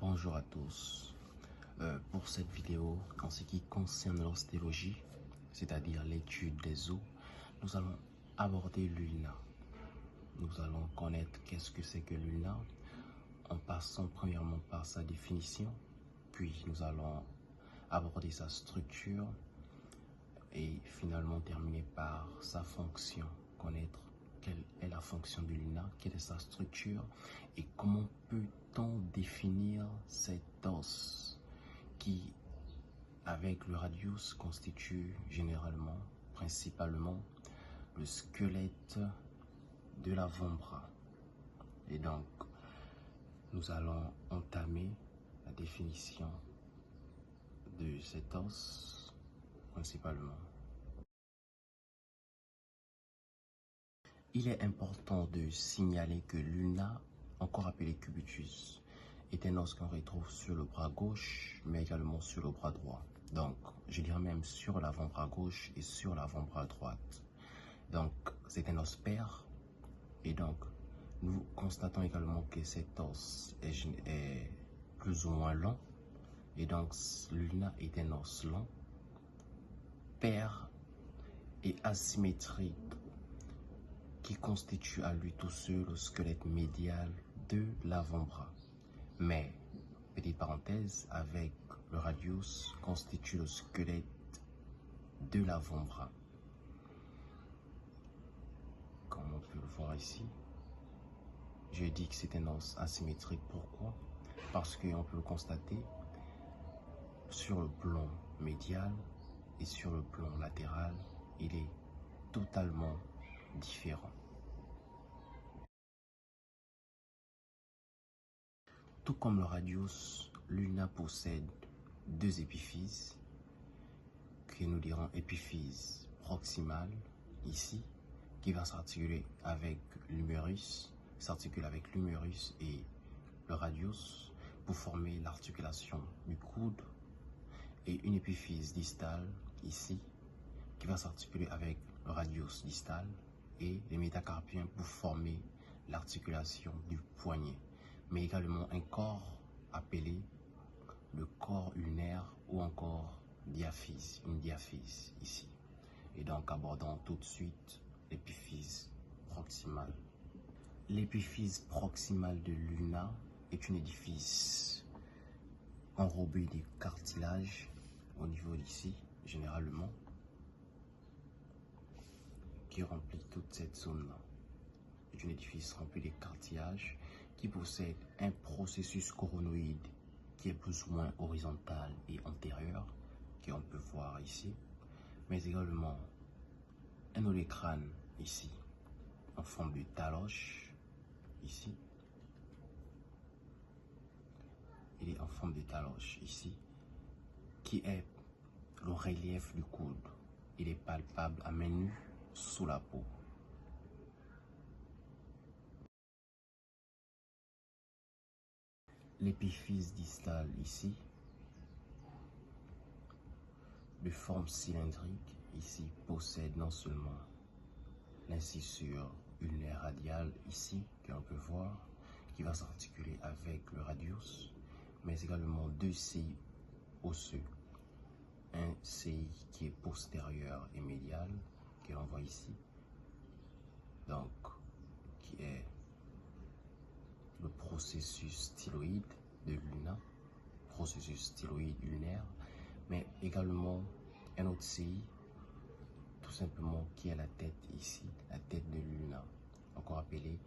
Bonjour à tous. Pour cette vidéo, en ce qui concerne l'ostéologie, c'est-à-dire l'étude des os, nous allons aborder l'ulna. Nous allons connaître qu'est-ce que c'est que l'ulna, en passant premièrement par sa définition, puis nous allons aborder sa structure et finalement terminer par sa fonction, connaître quelle est la fonction de l'ulna, quelle est sa structure et comment peut-on définir cet os qui, avec le radius, constitue généralement, principalement, le squelette de l'avant-bras. Et donc, nous allons entamer la définition de cet os principalement. Il est important de signaler que l'ulna, encore appelé cubitus, est un os qu'on retrouve sur le bras gauche, mais également sur le bras droit. Donc, je dirais même sur l'avant-bras gauche et sur l'avant-bras droite. Donc, c'est un os pair. Et donc, nous constatons également que cet os est plus ou moins long. Et donc, l'ulna est un os long, pair et asymétrique, qui constitue à lui tout seul le squelette médial de l'avant-bras. Mais, petite parenthèse, avec le radius, constitue le squelette de l'avant-bras. Comme on peut le voir ici, je dis que c'est un os asymétrique. Pourquoi? Parce qu'on peut le constater sur le plan médial et sur le plan latéral, il est totalement différent. Tout comme le radius, l'ulna possède deux épiphyses que nous dirons épiphyse proximale ici, qui va s'articuler avec l'humérus, et le radius pour former l'articulation du coude, et une épiphyse distale ici qui va s'articuler avec le radius distal et les métacarpiens pour former l'articulation du poignet, mais également un corps appelé le corps ulnaire ou encore diaphyse, une diaphyse ici. Et donc abordons tout de suite l'épiphyse proximale. L'épiphyse proximale de l'ulna est une édifice enrobé de cartilage au niveau d'ici, généralement, qui remplit toute cette zone-là. C'est un édifice rempli de cartilage qui possède un processus coronoïde qui est plus ou moins horizontal et antérieur, qu'on peut voir ici, mais également un olécrâne ici, en forme de taloche, ici. Il est en forme de taloche ici, qui est le relief du coude. Il est palpable à main nue sous la peau. L'épiphyse distale ici, de forme cylindrique, ici possède non seulement l'incisure ulnaire radiale ici, qu'on peut voir, qui va s'articuler avec le radius, mais également deux CI osseux. Un CI qui est postérieur et médial, que l'on voit ici, donc qui est le processus styloïde de l'ulna, processus styloïde ulnaire, mais également un autre CI, tout simplement qui est la tête ici, la tête de l'ulna, encore appelée